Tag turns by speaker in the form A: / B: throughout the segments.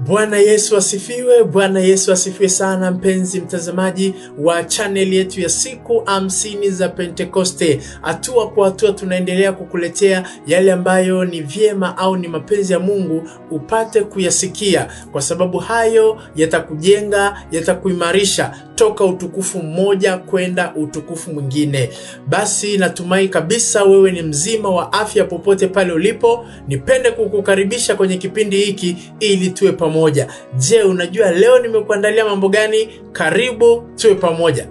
A: Bwana Yesu asifiwe, Bwana Yesu asifiwe sana mpenzi mtazamaji wa channel yetu ya siku 50 za Pentekoste. Hatua kwa hatua tunaendelea kukuletea yale ambayo ni vyema au ni mapenzi ya Mungu upate kuyasikia, kwa sababu hayo yatakujenga, yatakuimarisha toka utukufu mmoja kwenda utukufu mwingine. Basi natumai kabisa wewe ni mzima wa afya popote pale ulipo. Nipende kukukaribisha kwenye kipindi hiki ili tuwe pamoja. Je, unajua leo nimekuandalia mambo gani? Karibu tuwe pamoja.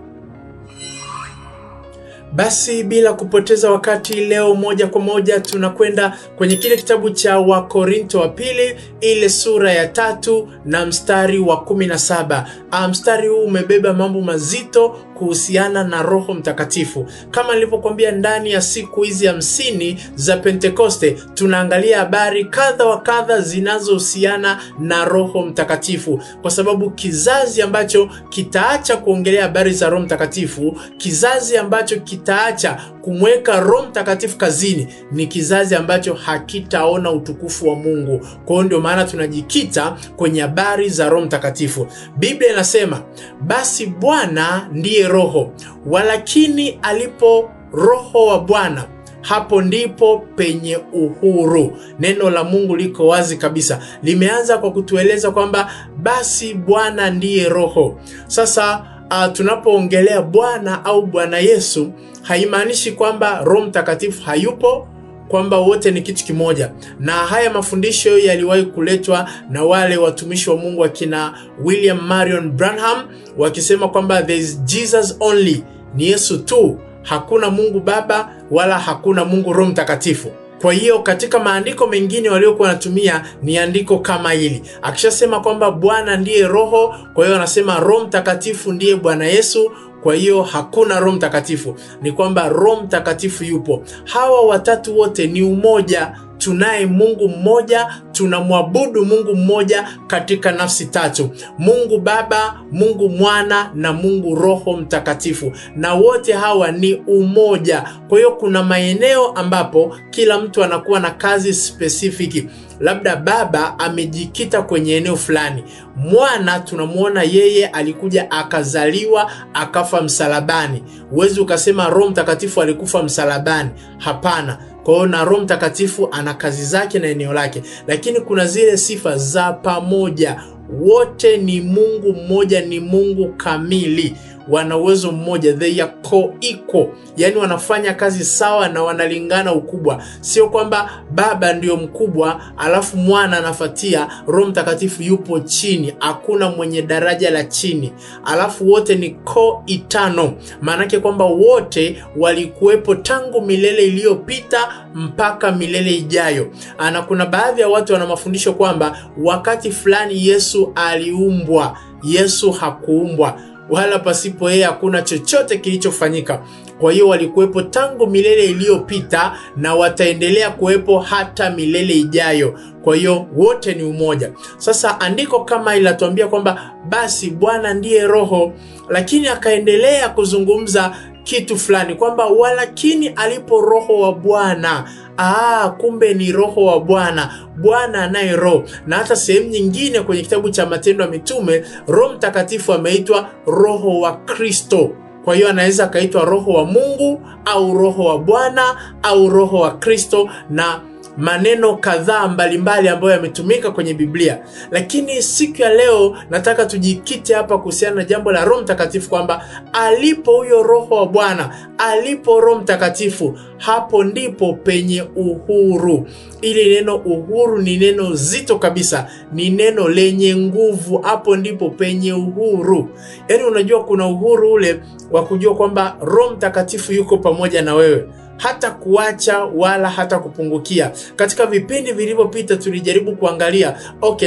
A: Basi bila kupoteza wakati, leo moja kwa moja tunakwenda kwenye kile kitabu cha Wakorinto wa pili, ile sura ya 3 na mstari wa 17. Mstari huu umebeba mambo mazito kuhusiana na Roho Mtakatifu. Kama nilivyokuambia, ndani ya siku hizi 50 za Pentekoste tunaangalia habari kadha wa kadha zinazohusiana na Roho Mtakatifu, kwa sababu kizazi ambacho kitaacha kuongelea habari za Roho Mtakatifu, kizazi ambacho kitaacha kumweka Roho Mtakatifu kazini, ni kizazi ambacho hakitaona utukufu wa Mungu. Kwa hiyo ndio maana tunajikita kwenye habari za Roho Mtakatifu. Biblia inasema, basi Bwana ndiye Roho, walakini alipo Roho wa Bwana, hapo ndipo penye uhuru. Neno la Mungu liko wazi kabisa. Limeanza kwa kutueleza kwamba basi Bwana ndiye Roho. Sasa tunapoongelea Bwana au Bwana Yesu, haimaanishi kwamba Roho Mtakatifu hayupo, kwamba wote ni kitu kimoja. Na haya mafundisho yaliwahi kuletwa na wale watumishi wa Mungu akina William Marion Branham, wakisema kwamba there is Jesus only, ni Yesu tu, hakuna Mungu Baba wala hakuna Mungu Roho Mtakatifu. Kwa hiyo katika maandiko mengine waliokuwa wanatumia ni andiko kama hili. Akishasema kwamba Bwana ndiye Roho, kwa hiyo anasema Roho Mtakatifu ndiye Bwana Yesu, kwa hiyo hakuna Roho Mtakatifu. Ni kwamba Roho Mtakatifu yupo. Hawa watatu wote ni umoja. Tunaye Mungu mmoja, tunamwabudu Mungu mmoja katika nafsi tatu: Mungu Baba, Mungu Mwana na Mungu Roho Mtakatifu, na wote hawa ni umoja. Kwa hiyo kuna maeneo ambapo kila mtu anakuwa na kazi specific. Labda Baba amejikita kwenye eneo fulani. Mwana tunamuona yeye alikuja akazaliwa akafa msalabani. Huwezi ukasema Roho Mtakatifu alikufa msalabani, hapana. Kwa hiyo na Roho Mtakatifu ana kazi zake na eneo lake, lakini kuna zile sifa za pamoja. Wote ni Mungu mmoja, ni Mungu kamili, wana uwezo mmoja, they are co-equal, yani wanafanya kazi sawa na wanalingana ukubwa. Sio kwamba Baba ndio mkubwa alafu Mwana anafuatia, Roho Mtakatifu yupo chini, hakuna mwenye daraja la chini. Alafu wote ni co-eternal, maana yake kwamba wote walikuwepo tangu milele iliyopita mpaka milele ijayo. Na kuna baadhi ya watu wana mafundisho kwamba wakati fulani Yesu aliumbwa. Yesu hakuumbwa, wala pasipo yeye hakuna chochote kilichofanyika. Kwa hiyo walikuwepo tangu milele iliyopita na wataendelea kuwepo hata milele ijayo. Kwa hiyo wote ni umoja. Sasa andiko kama linatuambia kwamba basi Bwana ndiye Roho, lakini akaendelea kuzungumza kitu fulani kwamba walakini alipo Roho wa Bwana. Kumbe ni Roho wa Bwana. Bwana anaye Roho. Na hata sehemu nyingine kwenye kitabu cha Matendo ya Mitume, Roho Mtakatifu ameitwa Roho wa Kristo. Kwa hiyo anaweza akaitwa Roho wa Mungu au Roho wa Bwana au Roho wa Kristo, na maneno kadhaa mbalimbali ambayo yametumika kwenye Biblia. Lakini siku ya leo nataka tujikite hapa kuhusiana na jambo la Roho Mtakatifu, kwamba alipo huyo Roho wa Bwana, alipo Roho Mtakatifu, hapo ndipo penye uhuru. Ili neno uhuru ni neno zito kabisa, ni neno lenye nguvu. Hapo ndipo penye uhuru. Yaani unajua kuna uhuru ule wa kujua kwamba Roho Mtakatifu yuko pamoja na wewe, hata kuacha wala hata kupungukia. Katika vipindi vilivyopita tulijaribu kuangalia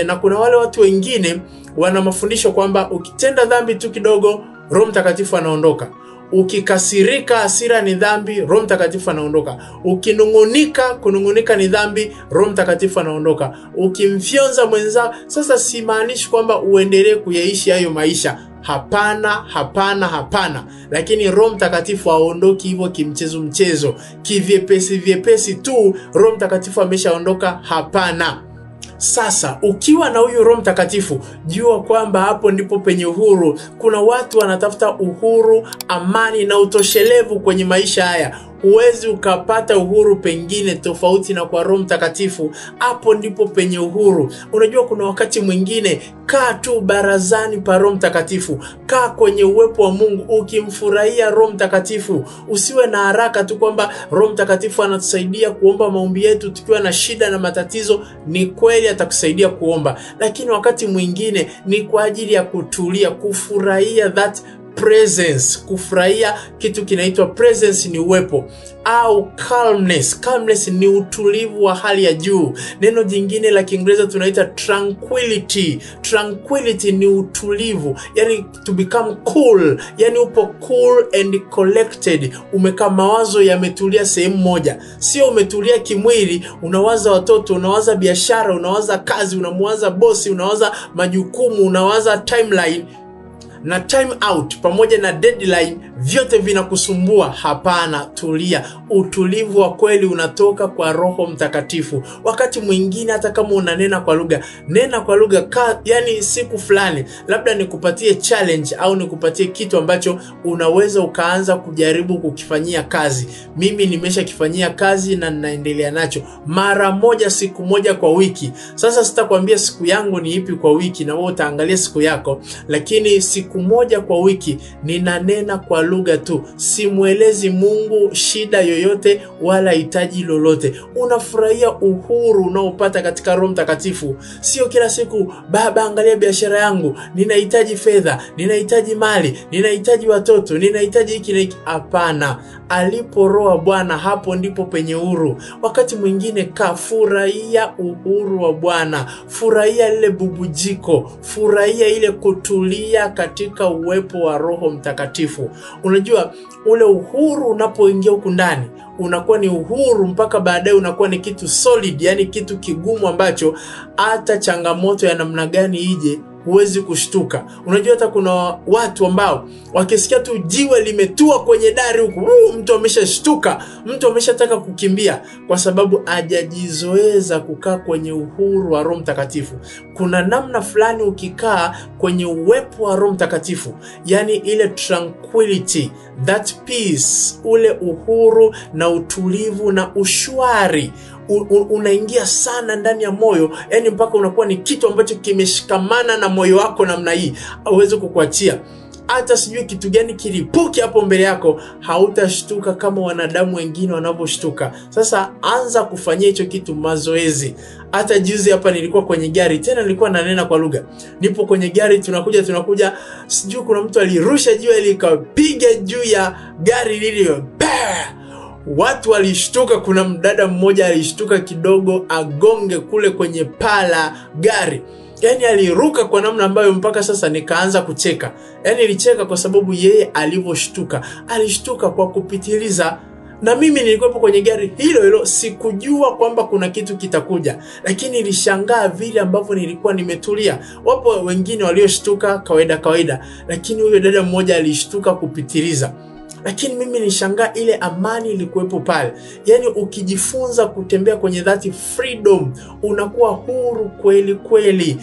A: na kuna wale watu wengine wana mafundisho kwamba ukitenda dhambi tu kidogo Roho Mtakatifu anaondoka. Ukikasirika, hasira ni dhambi, Roho Mtakatifu anaondoka. Ukinungunika, kunungunika ni dhambi, Roho Mtakatifu anaondoka. Ukimfyonza mwenzako. Sasa simaanishi kwamba uendelee kuyaishi hayo maisha. Hapana, hapana, hapana. Lakini Roho Mtakatifu haondoki hivyo kimchezo, kivyepesi tu Roho Mtakatifu ameshaondoka. Hapana. Sasa ukiwa na huyu Roho Mtakatifu, jua kwamba hapo ndipo penye uhuru. Kuna watu wanatafuta uhuru, amani na utoshelevu kwenye maisha haya. Huwezi ukapata uhuru pengine tofauti na kwa Roho Mtakatifu. Hapo ndipo penye uhuru. Unajua kuna wakati mwingine, kaa tu barazani pa Roho Mtakatifu. Kaa kwenye uwepo wa Mungu ukimfurahia Roho Mtakatifu. Usiwe na haraka tu kwamba Roho Mtakatifu anatusaidia kuomba maombi yetu tukiwa na shida na matatizo. Ni kweli atakusaidia kuomba, lakini wakati mwingine ni kwa ajili ya kutulia, kufurahia that presence, kufurahia kitu kinaitwa presence, ni uwepo, au calmness. Calmness ni utulivu wa hali ya juu. Neno jingine la Kiingereza tunaita tranquility. Tranquility ni utulivu, yani to become cool, yani upo cool and collected, umekaa mawazo yametulia sehemu moja. Sio umetulia kimwili, unawaza watoto, unawaza biashara, unawaza kazi, unamwaza bosi, unawaza majukumu, unawaza timeline na time out pamoja na deadline, vyote vinakusumbua. Hapana, tulia. Utulivu wa kweli unatoka kwa Roho Mtakatifu. Wakati mwingine hata kama unanena kwa lugha, nena kwa lugha. Yani siku fulani labda nikupatie challenge au nikupatie kitu ambacho unaweza ukaanza kujaribu kukifanyia kazi. Mimi nimeshakifanyia kazi na ninaendelea nacho. Mara moja, siku moja kwa wiki. Sasa sitakwambia siku yangu ni ipi kwa wiki, na wewe utaangalia siku yako, lakini siku moja kwa wiki ninanena kwa lugha tu. Simuelezi Mungu shida yoyote wala hitaji lolote. Unafurahia uhuru unaopata katika Roho Mtakatifu. Sio kila siku, Baba angalia biashara yangu, ninahitaji fedha, ninahitaji mali, ninahitaji watoto, ninahitaji hiki na hiki. Hapana. Alipo Roho wa Bwana, hapo ndipo penye uhuru. Wakati mwingine kafurahia uhuru wa Bwana. Furahia lile bubujiko, furahia ile kutulia katika uwepo wa Roho Mtakatifu. Unajua ule uhuru unapoingia huku ndani unakuwa ni uhuru mpaka baadaye unakuwa ni kitu solid, yani kitu kigumu ambacho hata changamoto ya namna gani ije huwezi kushtuka. Unajua hata kuna watu ambao wakisikia tu jiwe limetua kwenye dari huku, mtu ameshashtuka, mtu ameshataka kukimbia, kwa sababu hajajizoeza kukaa kwenye uhuru wa Roho Mtakatifu. Kuna namna fulani ukikaa kwenye uwepo wa Roho Mtakatifu, yani ile tranquility, that peace, ule uhuru na utulivu na ushwari unaingia sana ndani ya moyo, yani mpaka unakuwa ni kitu ambacho kimeshikamana na moyo wako namna hii, hauwezi kukuachia. Hata sijui kitu gani kilipuki hapo mbele yako, hautashtuka kama wanadamu wengine wanavyoshtuka. Sasa anza kufanyia hicho kitu mazoezi. Hata juzi hapa nilikuwa kwenye gari, tena nilikuwa nanena kwa lugha. Nipo kwenye gari, tunakuja, sijui kuna mtu alirusha jiwe likapiga juu ya gari lile. Watu walishtuka. Kuna mdada mmoja alishtuka kidogo agonge kule kwenye pala gari. Yani aliruka kwa namna ambayo mpaka sasa nikaanza kucheka. Yani nilicheka kwa sababu yeye alivyoshtuka. Alishtuka kwa kupitiliza. Na mimi nilikuwa kwenye gari hilo, sikujua kwamba kuna kitu kitakuja, lakini nilishangaa vile ambavyo nilikuwa nimetulia. Wapo wengine walioshtuka kawaida, lakini huyo dada mmoja alishtuka kupitiliza. Lakini mimi nishangaa ile amani ilikuwepo pale. Yani ukijifunza kutembea kwenye that freedom, unakuwa huru kweli kweli.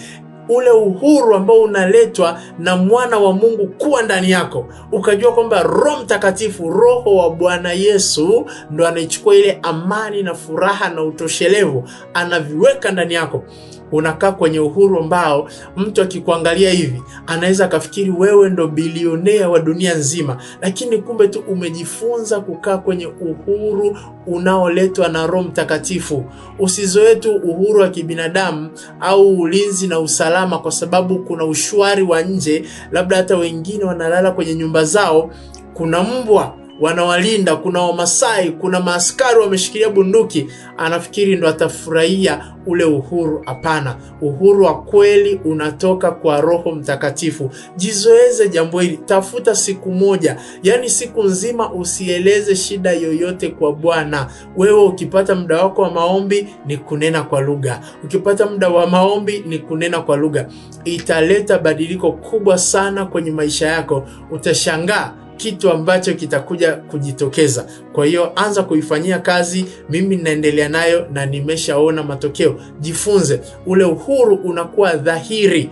A: Ule uhuru ambao unaletwa na mwana wa Mungu kuwa ndani yako. Ukajua kwamba Roho Mtakatifu, Roho wa Bwana Yesu, ndo anaichukua ile amani na furaha na utoshelevu, anaviweka ndani yako. Unakaa kwenye uhuru ambao mtu akikuangalia hivi anaweza kafikiri wewe ndo bilionea wa dunia nzima, lakini kumbe tu umejifunza kukaa kwenye uhuru unaoletwa na Roho Mtakatifu. Usizoe tu uhuru wa kibinadamu au ulinzi na usalama kwa sababu kuna ushwari wa nje, labda hata wengine wanalala kwenye nyumba zao, kuna mbwa wanawalinda, kuna Wamasai, kuna maaskari wameshikilia bunduki, anafikiri ndo atafurahia ule uhuru. Hapana, uhuru wa kweli unatoka kwa Roho Mtakatifu. Jizoeze jambo hili, tafuta siku moja, yani siku nzima usieleze shida yoyote kwa Bwana. Wewe ukipata muda wako wa maombi ni kunena kwa lugha. Ukipata muda wa maombi ni kunena kwa lugha. Italeta badiliko kubwa sana kwenye maisha yako. Utashangaa kitu ambacho kitakuja kujitokeza. Kwa hiyo anza kuifanyia kazi. Mimi ninaendelea nayo na nimeshaona matokeo. Jifunze, ule uhuru unakuwa dhahiri,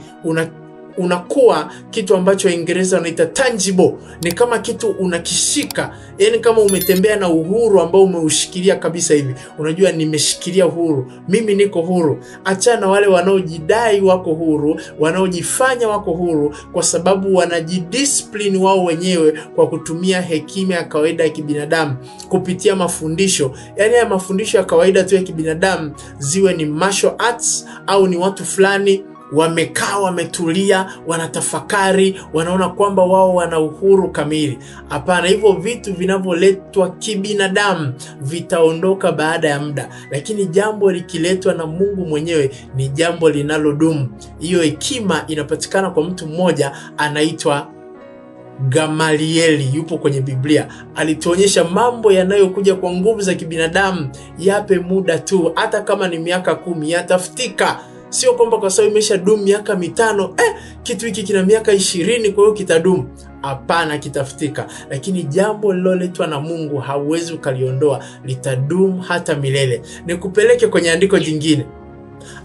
A: unakuwa kitu ambacho Waingereza wanaita tangible. Ni kama kitu unakishika, yani kama umetembea na uhuru ambao umeushikilia kabisa hivi. Unajua, nimeshikilia uhuru, mimi niko huru. Achana wale wanaojidai wako huru, wanaojifanya wako huru, kwa sababu wanajidiscipline wao wenyewe kwa kutumia hekima ya kawaida ya kibinadamu kupitia mafundisho. Yani ya mafundisho ya kawaida tu ya kibinadamu, ziwe ni martial arts au ni watu fulani wamekaa wametulia, wanatafakari, wanaona kwamba wao wana uhuru kamili. Hapana, hivyo vitu vinavyoletwa kibinadamu vitaondoka baada ya muda, lakini jambo likiletwa na Mungu mwenyewe ni jambo linalodumu. Hiyo hekima inapatikana kwa mtu mmoja anaitwa Gamalieli, yupo kwenye Biblia. Alituonyesha mambo yanayokuja kwa nguvu za kibinadamu yape muda tu, hata kama ni miaka 10 yatafutika. Sio kwamba kwa sababu imeshadumu miaka 5, kitu hiki kina miaka 20 kwa hiyo kitadumu. Hapana, kitafutika. Lakini jambo liloletwa na Mungu hauwezi ukaliondoa, litadumu hata milele. Nikupeleke kwenye andiko jingine.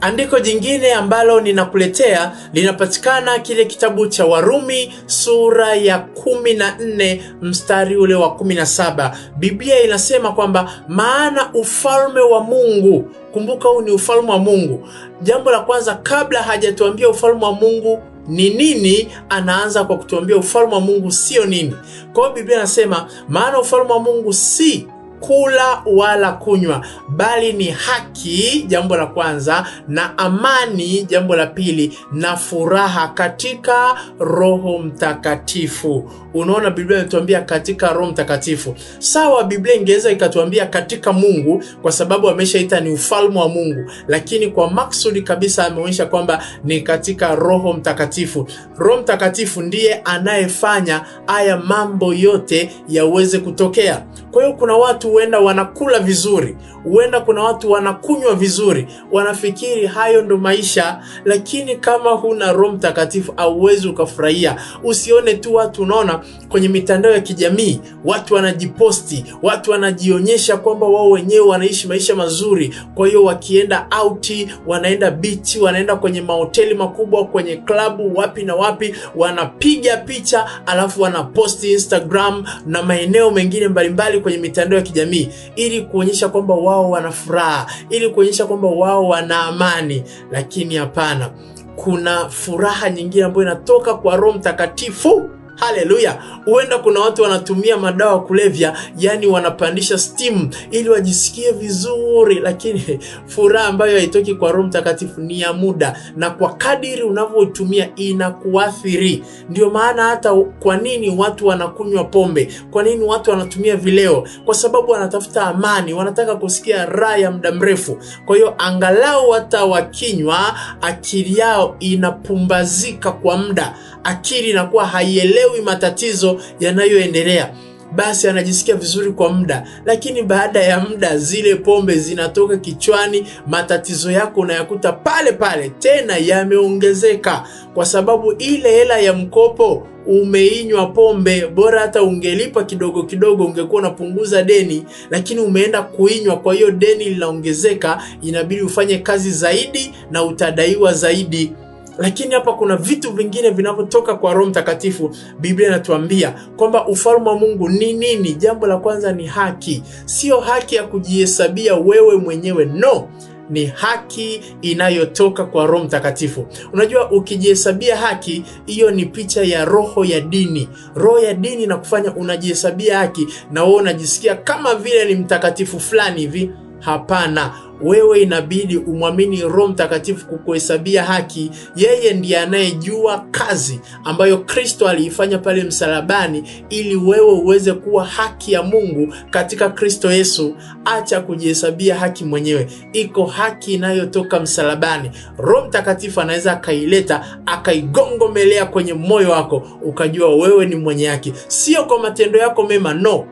A: Andiko jingine ambalo ninakuletea linapatikana kile kitabu cha Warumi sura ya 14 mstari ule wa 17. Biblia inasema kwamba maana ufalme wa Mungu, kumbuka huu ni ufalme wa Mungu. Jambo la kwanza, kabla hajatuambia ufalme wa Mungu ni nini, anaanza kwa kutuambia ufalme wa Mungu sio nini. Kwa hiyo Biblia inasema maana ufalme wa Mungu si kula wala kunywa, bali ni haki, jambo la kwanza, na amani, jambo la pili, na furaha katika Roho Mtakatifu. Unaona, Biblia inatuambia katika Roho Mtakatifu. Sawa, Biblia ingeweza ikatuambia katika Mungu kwa sababu ameshaita ni ufalme wa Mungu, lakini kwa maksudi kabisa ameonyesha kwamba ni katika Roho Mtakatifu. Roho Mtakatifu ndiye anayefanya haya mambo yote yaweze kutokea. Kwa hiyo kuna watu huenda wanakula vizuri, huenda kuna watu wanakunywa vizuri, wanafikiri hayo ndo maisha, lakini kama huna Roho Mtakatifu hauwezi ukafurahia. Usione tu watu, unaona kwenye mitandao ya kijamii watu wanajiposti, watu wanajionyesha kwamba wao wenyewe wanaishi maisha mazuri. Kwa hiyo wakienda out, wanaenda beach, wanaenda kwenye mahoteli makubwa, kwenye klabu, wapi na wapi, wanapiga picha alafu wanaposti Instagram na maeneo mengine mbalimbali kwenye mitandao ya kijamii ili kuonyesha kwamba wao wana furaha, ili kuonyesha kwamba wao wana amani. Lakini hapana, kuna furaha nyingine ambayo inatoka kwa Roho Mtakatifu. Haleluya. Huenda kuna watu wanatumia madawa kulevya, yani wanapandisha steam ili wajisikie vizuri, lakini furaha ambayo haitoki kwa Roho Mtakatifu ni ya muda, na kwa kadiri unavyoitumia inakuathiri. Ndio maana hata kwa nini watu wanakunywa pombe, kwa nini watu wanatumia vileo? Kwa sababu wanatafuta amani, wanataka kusikia raha ya muda mrefu. Kwa hiyo angalau hata wakinywa, akili yao inapumbazika kwa muda, akili inakuwa haielewi matatizo yanayoendelea, basi anajisikia vizuri kwa muda. Lakini baada ya muda zile pombe zinatoka kichwani, matatizo yako unayakuta pale pale tena yameongezeka, kwa sababu ile hela ya mkopo umeinywa pombe. Bora hata ungelipa kidogo kidogo ungekuwa unapunguza deni, lakini umeenda kuinywa, kwa hiyo deni linaongezeka, inabidi ufanye kazi zaidi na utadaiwa zaidi. Lakini hapa kuna vitu vingine vinavyotoka kwa Roho Mtakatifu. Biblia inatuambia kwamba ufalme wa Mungu ni nini? Jambo la kwanza ni haki. Sio haki ya kujihesabia wewe mwenyewe, no. Ni haki inayotoka kwa Roho Mtakatifu. Unajua, ukijihesabia haki, hiyo ni picha ya roho ya dini. Roho ya dini inakufanya unajihesabia haki na wewe unajisikia kama vile ni mtakatifu fulani hivi. Hapana, wewe inabidi umwamini Roho Mtakatifu kukuhesabia haki. Yeye ndiye anayejua kazi ambayo Kristo aliifanya pale msalabani ili wewe uweze kuwa haki ya Mungu katika Kristo Yesu. Acha kujihesabia haki mwenyewe. Iko haki inayotoka msalabani. Roho Mtakatifu anaweza akaileta, akaigongomelea kwenye moyo wako, ukajua wewe ni mwenye haki. Sio kwa matendo yako mema, no.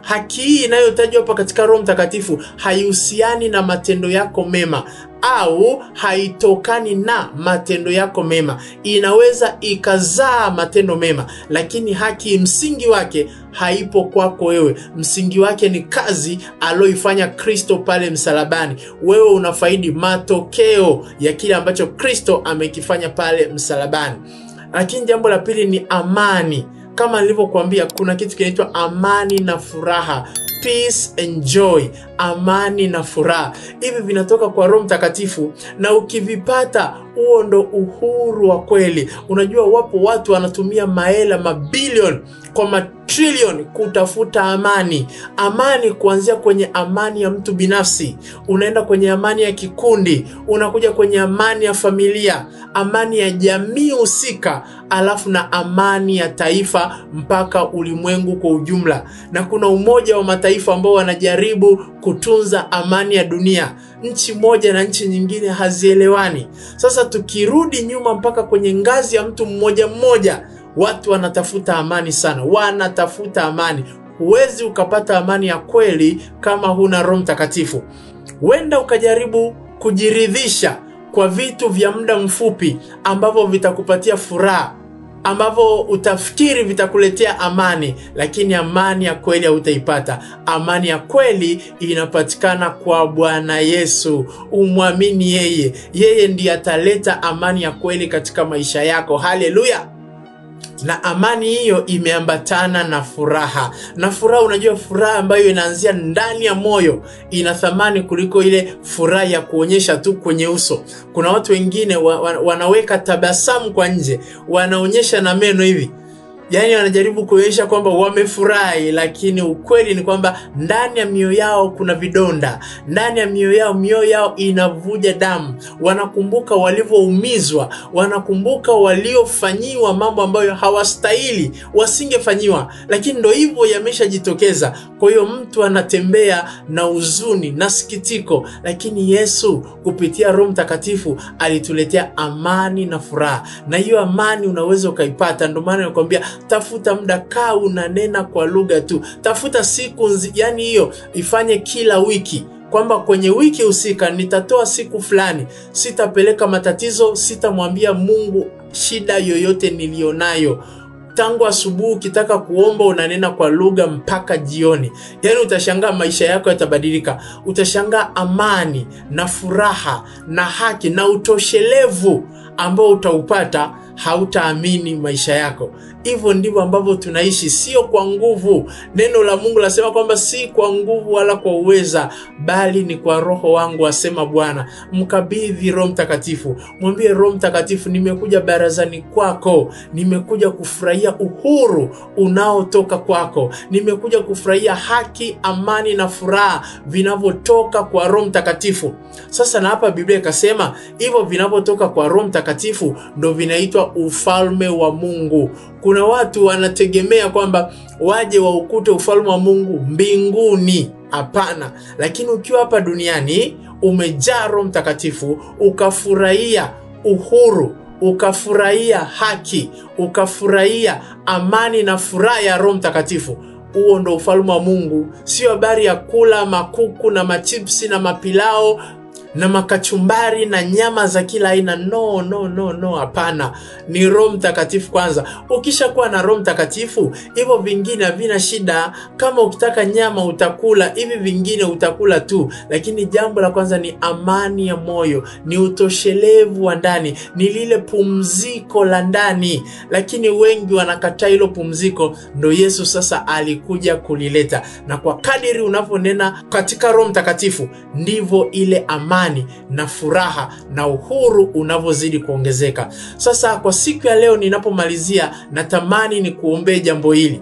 A: Haki hii inayotajwa hapa katika Roho Mtakatifu haihusiani na matendo yako mema au haitokani na matendo yako mema. Inaweza ikazaa matendo mema, lakini haki msingi wake haipo kwako wewe. Msingi wake ni kazi aloifanya Kristo pale msalabani. Wewe unafaidi matokeo ya kile ambacho Kristo amekifanya pale msalabani. Lakini jambo la pili ni amani. Kama nilivyokuambia, kuna kitu kinaitwa amani na furaha, peace and joy, amani na furaha. Hivi vinatoka kwa Roho Mtakatifu, na ukivipata huo ndo uhuru wa kweli. Unajua wapo watu wanatumia mahela, mabilioni kwa matrilioni kutafuta amani. Amani kuanzia kwenye amani ya mtu binafsi, unaenda kwenye amani ya kikundi, unakuja kwenye amani ya familia, amani ya jamii husika, alafu na amani ya taifa mpaka ulimwengu kwa ujumla. Na kuna Umoja wa Mataifa ambao wanajaribu kutunza amani ya dunia. Nchi moja na nchi nyingine hazielewani. Sasa tukirudi nyuma mpaka kwenye ngazi ya mtu mmoja mmoja, watu wanatafuta amani sana, wanatafuta amani. Huwezi ukapata amani ya kweli kama huna Roho Mtakatifu. Wenda ukajaribu kujiridhisha kwa vitu vya muda mfupi ambavyo vitakupatia furaha, ambavyo utafikiri vitakuletea amani, lakini amani ya kweli hautaipata. Amani ya kweli inapatikana kwa Bwana Yesu. Umwamini yeye. Yeye ndiye ataleta amani ya kweli katika maisha yako. Haleluya. Na amani hiyo imeambatana na furaha. Na furaha, unajua furaha ambayo inaanzia ndani ya moyo ina thamani kuliko ile furaha ya kuonyesha tu kwenye uso. Kuna watu wengine wanaweka tabasamu kwa nje, wanaonyesha na meno hivi. Yaani wanajaribu kuonyesha kwamba wamefurahi, lakini ukweli ni kwamba ndani ya mioyo yao kuna vidonda. Ndani ya mioyo yao inavuja damu. Wanakumbuka walivyoumizwa, wanakumbuka waliofanyiwa mambo ambayo hawastahili, wasingefanyiwa, lakini ndio hivyo yameshajitokeza. Kwa hiyo mtu anatembea na huzuni na sikitiko, lakini Yesu kupitia Roho Mtakatifu alituletea amani na furaha. Na hiyo amani unaweza ukaipata. Ndio maana nakwambia tafuta muda, kaa unanena kwa lugha tu. Tafuta siku, yani hiyo ifanye kila wiki, kwamba kwenye wiki husika nitatoa siku fulani, sitapeleka matatizo, sitamwambia Mungu shida yoyote nilionayo. Tangu asubuhi ukitaka kuomba unanena kwa lugha mpaka jioni. Yaani utashangaa maisha yako yatabadilika. Utashangaa amani na furaha na haki na utoshelevu ambao utaupata, hautaamini maisha yako. Hivyo ndivyo ambavyo tunaishi, sio kwa nguvu. Neno la Mungu lasema kwamba si kwa nguvu wala kwa uweza, bali ni kwa Roho wangu, asema Bwana. Mkabidhi Roho Mtakatifu. Mwambie Roho Mtakatifu, nimekuja barazani kwako, nimekuja kufurahia uhuru unaotoka kwako. Nimekuja kufurahia haki, amani na furaha vinavyotoka kwa Roho Mtakatifu. Sasa na hapa Biblia ikasema hivyo vinavyotoka kwa Roho Mtakatifu ndo vinaitwa ufalme wa Mungu. Kuna watu wanategemea kwamba waje waukute ufalme wa Mungu mbinguni. Hapana. Lakini ukiwa hapa duniani umejaa Roho Mtakatifu, ukafurahia uhuru, ukafurahia haki, ukafurahia amani na furaha ya Roho Mtakatifu, huo ndo ufalme wa Mungu. Sio habari ya kula makuku na machipsi na mapilao na makachumbari na nyama za kila aina. No, hapana. Ni Roho Mtakatifu kwanza. Ukishakuwa na Roho Mtakatifu, hivyo vingine havina shida. Kama ukitaka nyama utakula, hivi vingine utakula tu. Lakini jambo la kwanza ni amani ya moyo, ni utoshelevu wa ndani, ni lile pumziko la ndani. Lakini wengi wanakataa hilo pumziko, ndo Yesu sasa alikuja kulileta. Na kwa kadiri unaponena katika Roho Mtakatifu, ndivyo ile amani na furaha na uhuru unavozidi kuongezeka. Sasa kwa siku ya leo ninapomalizia, natamani ni kuombea jambo hili,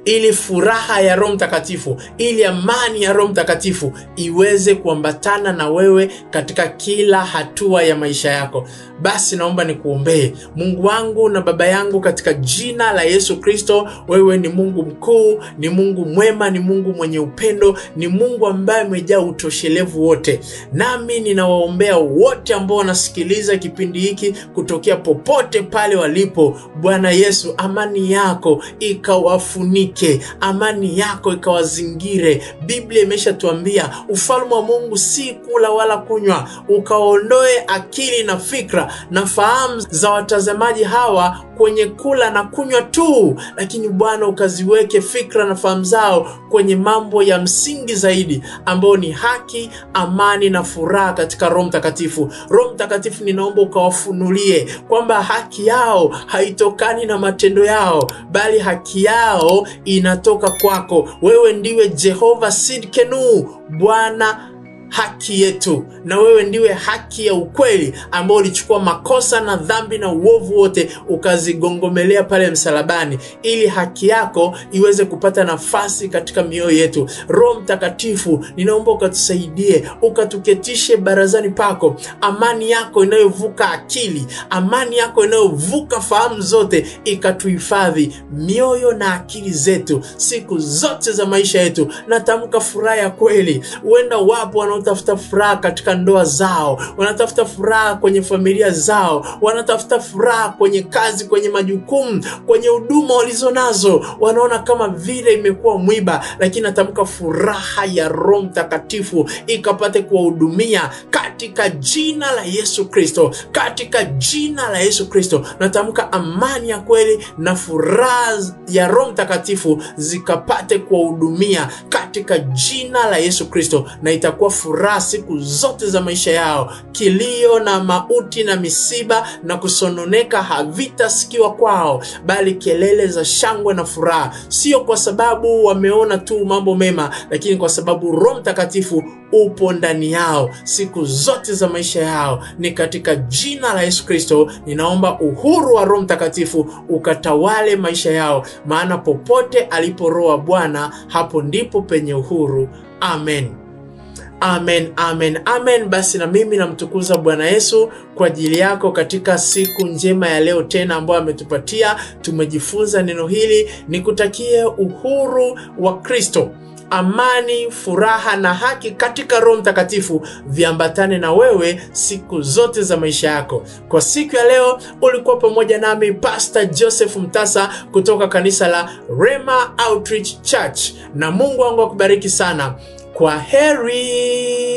A: ili furaha ya Roho Mtakatifu, ili amani ya Roho Mtakatifu iweze kuambatana na wewe katika kila hatua ya maisha yako. Basi naomba nikuombee. Mungu wangu na Baba yangu, katika jina la Yesu Kristo, wewe ni Mungu mkuu, ni Mungu mwema, ni Mungu mwenye upendo, ni Mungu ambaye amejaa utoshelevu wote. Nami ninawaombea wote ambao wanasikiliza kipindi hiki kutokea popote pale walipo. Bwana Yesu, amani yako ikawafunike. wafunike, amani yako ikawazingire. Biblia imeshatuambia ufalme wa Mungu si kula wala kunywa. Ukaondoe akili na fikra na fahamu za watazamaji hawa kwenye kula na kunywa tu, lakini Bwana ukaziweke fikra na fahamu zao kwenye mambo ya msingi zaidi, ambao ni haki, amani na furaha katika Roho Mtakatifu. Roho Mtakatifu, ninaomba ukawafunulie kwamba haki yao haitokani na matendo yao, bali haki yao inatoka kwako. Wewe ndiwe Jehova Sidkenu, Bwana haki yetu, na wewe ndiwe haki ya ukweli, ambao ulichukua makosa na dhambi na uovu wote ukazigongomelea pale msalabani, ili haki yako iweze kupata nafasi katika mioyo yetu. Roho Mtakatifu, ninaomba ukatusaidie, ukatuketishe barazani pako. Amani yako inayovuka akili, amani yako inayovuka fahamu zote, ikatuhifadhi mioyo na akili zetu siku zote za maisha yetu. Natamka furaha ya kweli. Huenda wapo wanaotafuta furaha katika ndoa zao, wanatafuta furaha kwenye familia zao, wanatafuta furaha kwenye kazi, kwenye majukumu, kwenye huduma walizonazo, wanaona kama vile imekuwa mwiba, lakini natamka furaha ya Roho Mtakatifu ikapate kuwahudumia katika jina la Yesu Kristo, katika jina la Yesu Kristo. Natamka amani ya kweli na furaha ya Roho Mtakatifu zikapate kuwahudumia katika jina la Yesu Kristo, na itakuwa furaha siku zote za maisha yao. Kilio na mauti na misiba na kusononeka havitasikiwa kwao, bali kelele za shangwe na furaha, sio kwa sababu wameona tu mambo mema, lakini kwa sababu Roho Mtakatifu upo ndani yao siku zote za maisha yao. Ni katika jina la Yesu Kristo ninaomba uhuru wa Roho Mtakatifu ukatawale maisha yao, maana popote alipo Roho wa Bwana, hapo ndipo penye uhuru. Amen. Amen, amen, amen. Basi na mimi namtukuza Bwana Yesu kwa ajili yako katika siku njema ya leo tena ambayo ametupatia. Tumejifunza neno hili. Nikutakie uhuru wa Kristo, amani, furaha na haki katika Roho Mtakatifu viambatane na wewe siku zote za maisha yako. Kwa siku ya leo ulikuwa pamoja nami Pastor Joseph Mtasa kutoka kanisa la Rema Outreach Church, na Mungu wangu akubariki sana. Kwa heri.